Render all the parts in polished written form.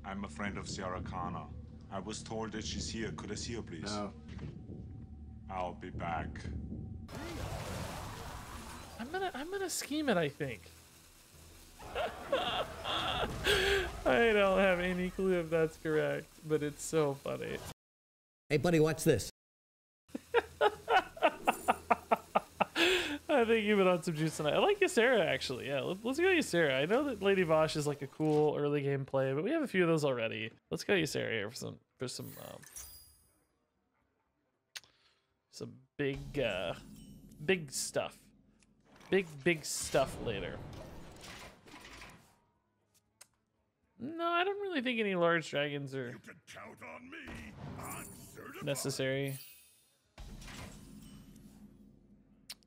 I'm a friend of Sierra Kana. I was told that she's here. Could I see her, please? No. I'll be back. I'm gonna scheme it, I think. I don't have any clue if that's correct, but it's so funny. Hey, buddy, watch this. I think you've been on some juice tonight. I like Ysera, actually. Yeah, let's go Ysera. I know that Lady Vosh is like a cool early game play, but we have a few of those already. Let's go Ysera here for some big big stuff. Big stuff later. No, I don't really think any large dragons are necessary.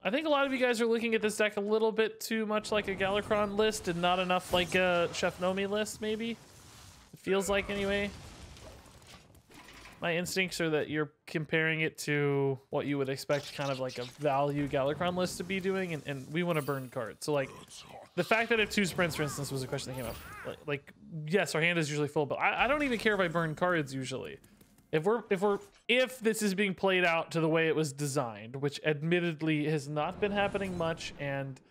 I think a lot of you guys are looking at this deck a little bit too much like a Galakron list and not enough like a Chef Nomi list, maybe. It feels like, anyway. My instincts are that you're comparing it to what you would expect kind of like a value Galakron list to be doing, and we want to burn cards. So, like, the fact that I have 2 sprints, for instance, was a question that came up. Like yes, our hand is usually full, but I don't even care if I burn cards usually. If this is being played out to the way it was designed, which admittedly has not been happening much and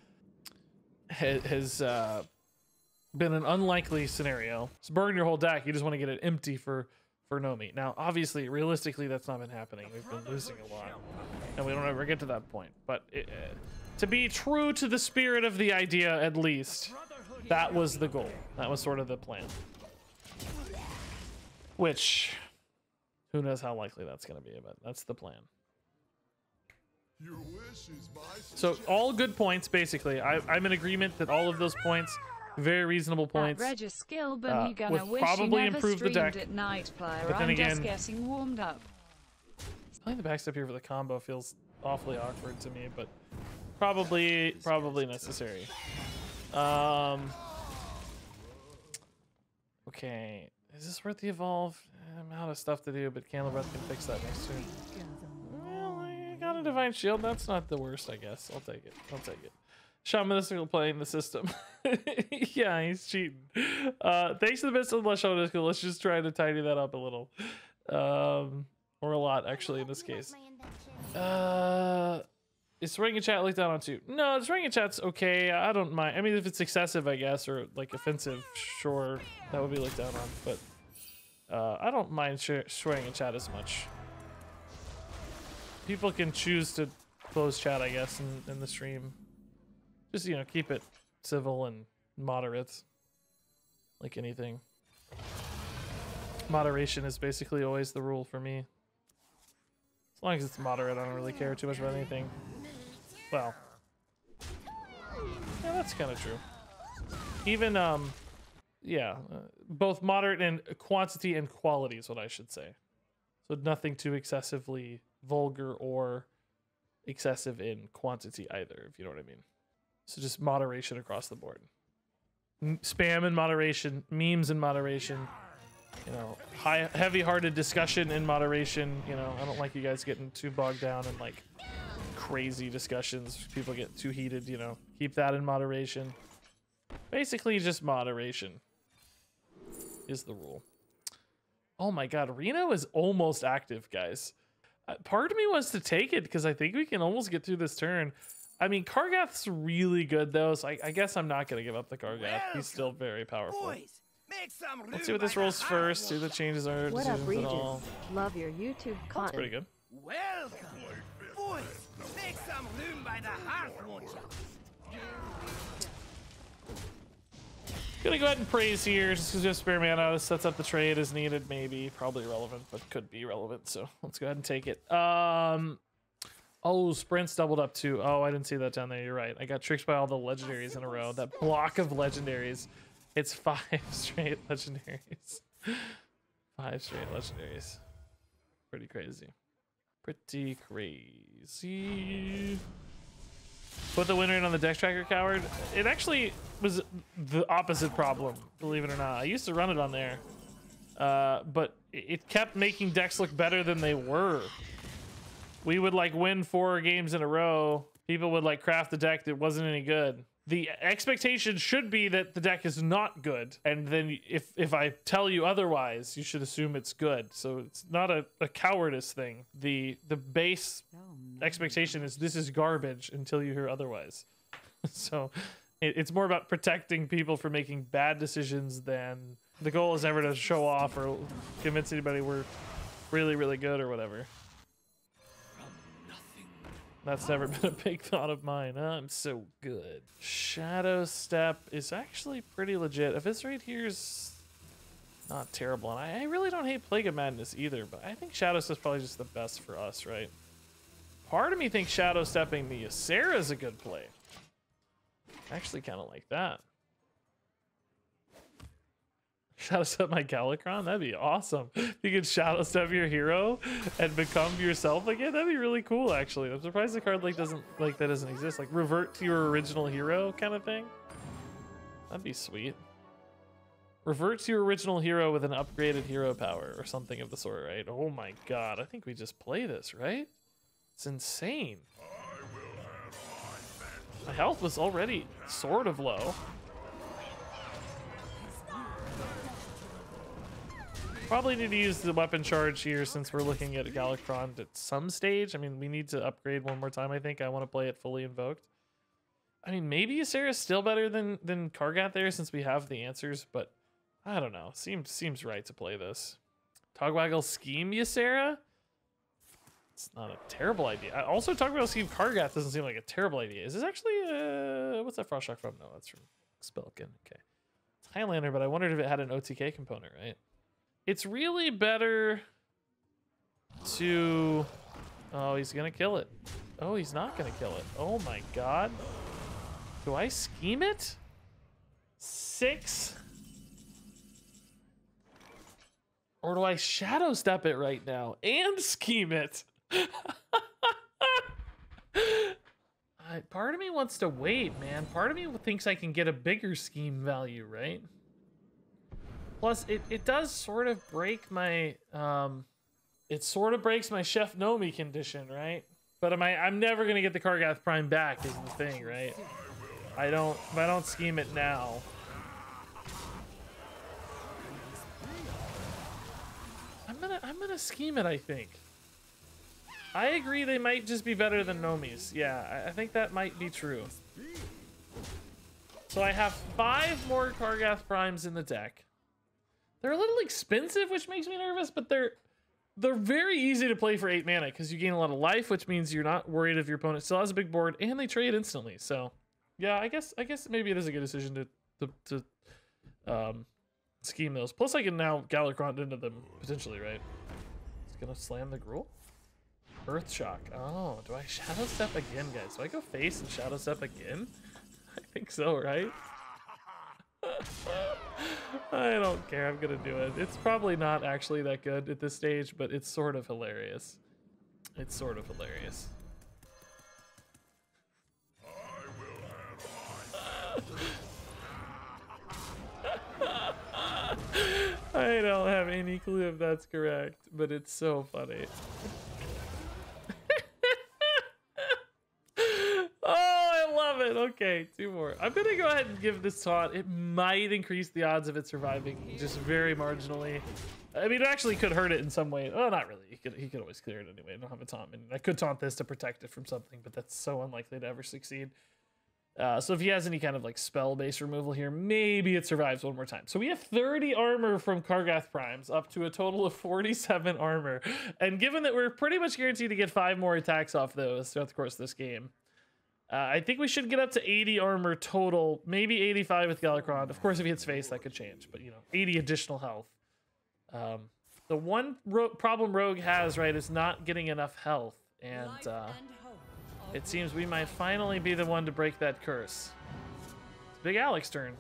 has been an unlikely scenario. So burn your whole deck. You just want to get it empty for Nomi. Now, obviously, realistically, that's not been happening. We've been losing a lot, and we don't ever get to that point. But to be true to the spirit of the idea, at least, that was the goal. That was sort of the plan. Which, who knows how likely that's going to be, but that's the plan. So all good points, basically. I'm in agreement that all of those points, very reasonable points, would probably improve the deck. At night, player. But then I'm again, just getting warmed up. playing the backstep here for the combo feels awfully awkward to me, but probably necessary. Okay, is this worth the evolve? I'm out of stuff to do, but Candle Breath can fix that next turn. Well, I got a Divine Shield. That's not the worst, I guess. I'll take it. Shaman Mystical playing the system. Yeah, he's cheating. Thanks to the best of the Shaman Mystical. Let's just try to tidy that up a little. Or a lot, actually, in this case. Is swinging a chat looked down on too? No, swinging a chat's okay. I don't mind. I mean, if it's excessive, I guess, or like offensive, sure, that would be looked down on. But I don't mind swinging a chat as much. People can choose to close chat, I guess, in the stream. Just, you know, keep it civil and moderate, like anything. Moderation is basically always the rule for me. As long as it's moderate, I don't really care too much about anything. Well, yeah, that's kind of true. Even, both moderate in quantity and quality is what I should say. So nothing too excessively vulgar or excessive in quantity either, if you know what I mean. So just moderation across the board. Spam in moderation, memes in moderation. You know, heavy-hearted discussion in moderation. You know, I don't like you guys getting too bogged down in like crazy discussions. People get too heated. You know, keep that in moderation. Basically, just moderation is the rule. Oh my God, Reno is almost active, guys. Part of me wants to take it because I think we can almost get through this turn. I mean, Kargath's really good though, so I guess I'm not gonna give up the Kargath. He's still very powerful. Boys, make some room. Let's see what this rolls first. See what the changes are. What up, decisions Regis? and all. Love your YouTube That's content. pretty good. Welcome. Boys, make some room by the hearth, won't you? Gonna go ahead and praise here just because we have spare mana. This sets up the trade as needed, maybe. Probably irrelevant, but could be relevant. So let's go ahead and take it. Oh, sprints doubled up too. Oh, I didn't see that down there. You're right. I got tricked by all the legendaries in a row. That block of legendaries. It's 5 straight legendaries. 5 straight legendaries. Pretty crazy. Pretty crazy. Put the winner in on the deck tracker, coward. It actually was the opposite problem, believe it or not. I used to run it on there, but it kept making decks look better than they were. We would like win 4 games in a row. People would like craft the deck that wasn't any good. the expectation should be that the deck is not good, and then if I tell you otherwise, you should assume it's good. So it's not a cowardice thing. The base expectation is this is garbage until you hear otherwise. So it's more about protecting people from making bad decisions than the goal is ever to show off or convince anybody we're really, really good or whatever. That's never been a big thought of mine. I'm so good. Shadow Step is actually pretty legit. Eviscerate here's not terrible. And I really don't hate Plague of Madness either, but I think Shadow Step's probably just the best for us, right? Part of me thinks Shadow Stepping the Ysera is a good play. I actually kind of like that. Shadow Step my Galakron? That'd be awesome. If you could Shadow Step your hero and become yourself again, that'd be really cool, actually. I'm surprised the card doesn't exist. Like, revert to your original hero kind of thing. That'd be sweet. Revert to your original hero with an upgraded hero power or something of the sort, right? Oh my god, I think we just play this, right? It's insane. My health was already sort of low. Probably need to use the weapon charge here since we're looking at Galakron at some stage. I mean, we need to upgrade one more time, I think. I want to play it fully invoked. I mean, maybe Ysera is still better than Kargath there since we have the answers, but I don't know. Seems right to play this. Togwaggle Scheme Ysera? It's not a terrible idea. Also, Togwaggle Scheme Kargath doesn't seem like a terrible idea. Is this actually, what's that Frost Shock from? No, that's from Spelkin. Okay. It's Highlander, but I wondered if it had an OTK component, right? It's really better to... Oh, he's gonna kill it. Oh, he's not gonna kill it. Oh my god. Do I scheme it? 6? Or do I Shadow Step it right now and scheme it? Part of me wants to wait, man. Part of me thinks I can get a bigger scheme value, right? Plus, it does sort of break my, it sort of breaks my Chef Nomi condition, right? But I'm never gonna get the Kargath Prime back is the thing, right? If I don't scheme it now. I'm gonna scheme it, I think. I agree they might just be better than Nomi's. Yeah, I think that might be true. So I have 5 more Kargath Primes in the deck. They're a little expensive, which makes me nervous, but they're very easy to play for 8 mana because you gain a lot of life, which means you're not worried if your opponent still has a big board, and they trade instantly. So, yeah, I guess maybe it is a good decision to scheme those. Plus, I can now Galakron into them potentially, right? It's gonna slam the Gruul. Earth Shock. Oh, do I Shadow Step again, guys? Do I go face and Shadow Step again? I think so, right? I don't care. I'm gonna do it. It's probably not actually that good at this stage, but it's sort of hilarious. It's sort of hilarious. I don't have any clue if that's correct, but it's so funny. Okay, 2 more. I'm gonna go ahead and give this taunt. It might increase the odds of it surviving just very marginally. I mean, it actually could hurt it in some way. Oh, not really. He could always clear it anyway. I don't have a taunt. And I could taunt this to protect it from something, but that's so unlikely to ever succeed. So if he has any kind of like spell-based removal here, maybe it survives one more time. So we have 30 armor from Kargath Primes, up to a total of 47 armor. And given that we're pretty much guaranteed to get 5 more attacks off those throughout the course of this game, I think we should get up to 80 armor total, maybe 85 with Galakron. Of course, if he hits face, that could change, but 80 additional health. The one problem Rogue has, right, is not getting enough health, and it seems we might finally be the one to break that curse. It's Big Alex's turn.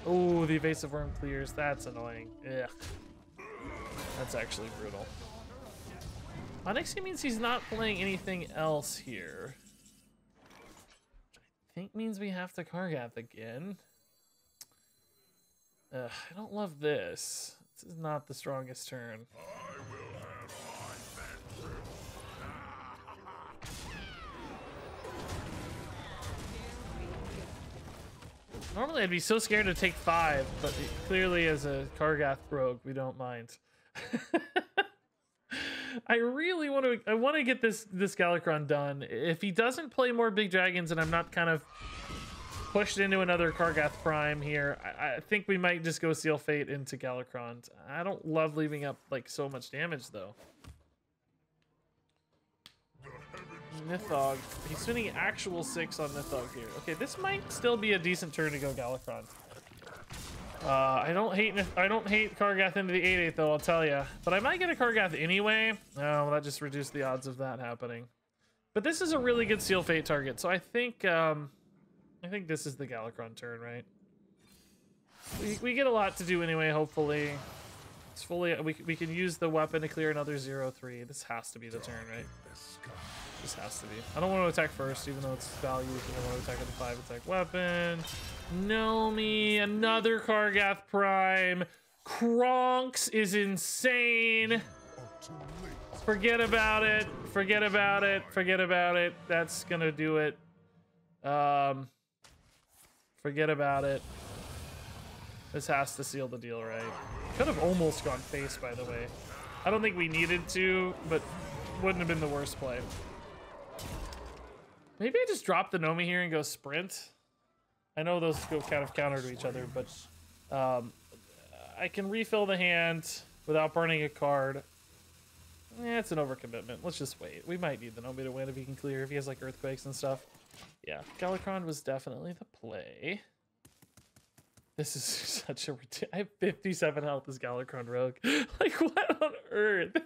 Oh, the evasive worm clears. That's annoying. Ugh. That's actually brutal. Onyxia means he's not playing anything else here. I think means we have to Kargath again. I don't love this. This is not the strongest turn. Normally I'd be so scared to take 5, but clearly as a Kargath rogue, we don't mind. I really want to get this Galakrond done. If he doesn't play more big dragons and I'm not kind of pushed into another Kargath Prime here, I think we might just go Seal Fate into Galakrond. I don't love leaving up like so much damage though. Nithog. He's spending actual 6 on Nithog here. Okay, this might still be a decent turn to go Galakrond. I don't hate Kargath into the 8/8 though, I'll tell you. But I might get a Kargath anyway. Oh, well, that just reduced the odds of that happening. But this is a really good Seal Fate target, so I think this is the Galakrond turn, right? We get a lot to do anyway, hopefully. It's fully we can use the weapon to clear another 0/3. This has to be the turn, right? This has to be. I don't want to attack first, even though it's value. I want to attack with a 5 attack weapon. No me, another Kargath Prime. Kronks is insane. Forget about it. Forget about it. Forget about it. That's gonna do it. Forget about it. This has to seal the deal, right? Could have almost gone face, by the way. I don't think we needed to, but wouldn't have been the worst play. Maybe I just drop the Nomi here and go sprint. I know those go kind of counter to each other, but I can refill the hand without burning a card. It's an overcommitment. Let's just wait. We might need the Nomi to win if he can clear, if he has like earthquakes and stuff. Yeah, Galakrond was definitely the play. This is such a ridiculous. I have 57 health as Galakrond rogue. Like, what on earth?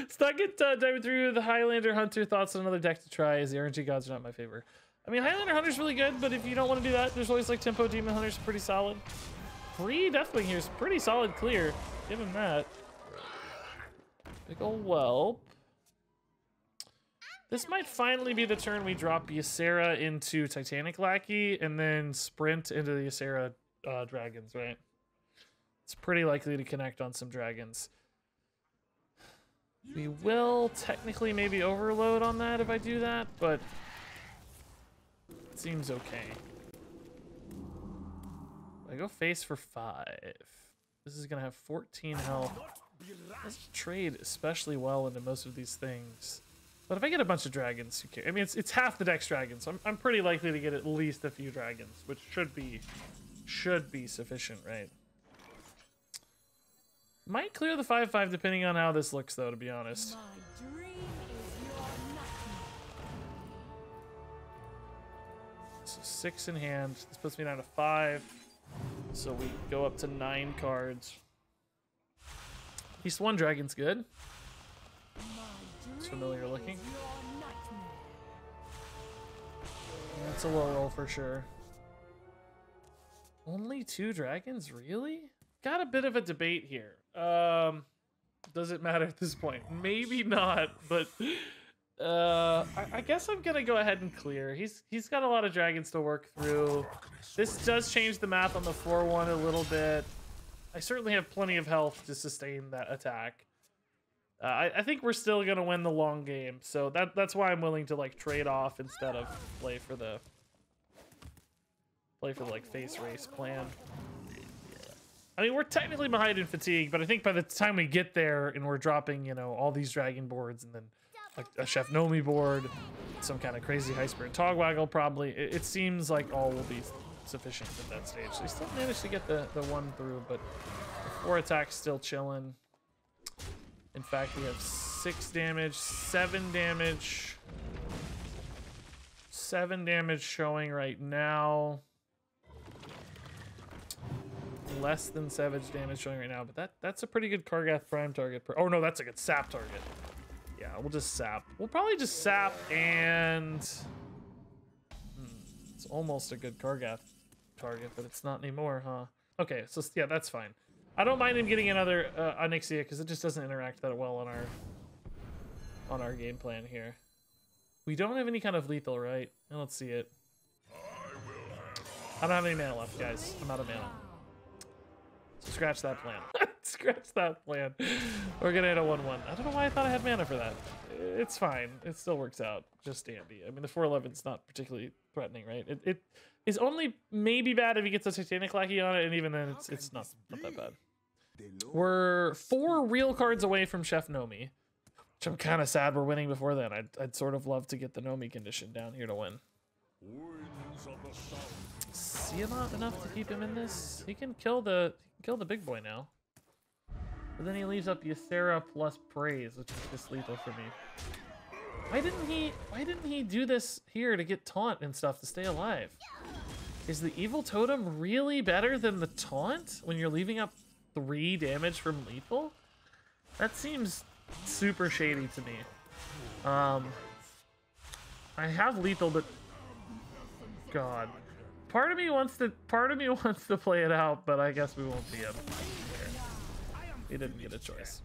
Stuck it, diving through the Highlander Hunter. Thoughts on another deck to try, as the RNG gods are not my favorite. I mean, Highlander Hunter's really good, but if you don't want to do that, there's always like Tempo Demon Hunter's pretty solid. Free Deathwing here is pretty solid clear. Give him that. Big ol' whelp. This might finally be the turn we drop Ysera into Titanic Lackey and then sprint into the Ysera dragons, right? It's pretty likely to connect on some dragons. We will technically maybe overload on that if I do that, but it seems okay. I go face for 5. This is gonna have 14 health. Doesn't trade especially well into most of these things. But if I get a bunch of dragons, who cares? I mean, it's half the deck's dragons, so I'm pretty likely to get at least a few dragons, which should be sufficient, right? Might clear the 5/5 depending on how this looks, though, to be honest. So 6 in hand. This puts me down to 5. So we go up to 9 cards. At least 1 dragon's good. It's familiar looking. That's a low roll for sure. Only 2 dragons, really? Got a bit of a debate here. Does it matter at this point? Maybe not, but I guess I'm gonna go ahead and clear. He's got a lot of dragons to work through. This does change the math on the 4/1 a little bit. I certainly have plenty of health to sustain that attack. I think we're still gonna win the long game, so that's why I'm willing to like trade off instead of play for the like face race plan. I mean, we're technically behind in fatigue, but I think by the time we get there and we're dropping, you know, all these dragon boards and then like a Chef Nomi board, some kind of crazy high spirit Togwaggle probably, it seems like all will be sufficient at that stage. So we still managed to get the 1 through, but the 4 attacks still chilling. In fact, we have 6 damage, 7 damage. 7 damage showing right now. Less than savage damage showing right now, but that's a pretty good Kargath Prime target. Oh no, that's a good sap target. Yeah, we'll just sap. We'll probably just sap and... it's almost a good Kargath target, but it's not anymore, huh? Okay, so yeah, that's fine. I don't mind him getting another Onyxia because it just doesn't interact that well on our game plan here. We don't have any kind of lethal, right? Let's see it. I don't have any mana left, guys. I'm out of mana. So scratch that plan. Scratch that plan. We're gonna hit a 1/1. I don't know why I thought I had mana for that. It's fine. It still works out just dandy. I mean, the 4/11's not particularly threatening, right? is only maybe bad if he gets a Titanic Lackey on it, and even then it's not that bad. We're 4 real cards away from Chef Nomi, which I'm kind of sad we're winning before then. I'd sort of love to get the Nomi condition down here to win. See, not enough to keep him in this. He can kill the big boy now. But then he leaves up Ysera plus Praise, which is just lethal for me. Why didn't he do this here to get taunt and stuff to stay alive? Is the evil totem really better than the taunt when you're leaving up 3 damage from lethal? That seems super shady to me. I have lethal, but God, part of me wants to play it out, but I guess we won't be able to. He didn't get a choice.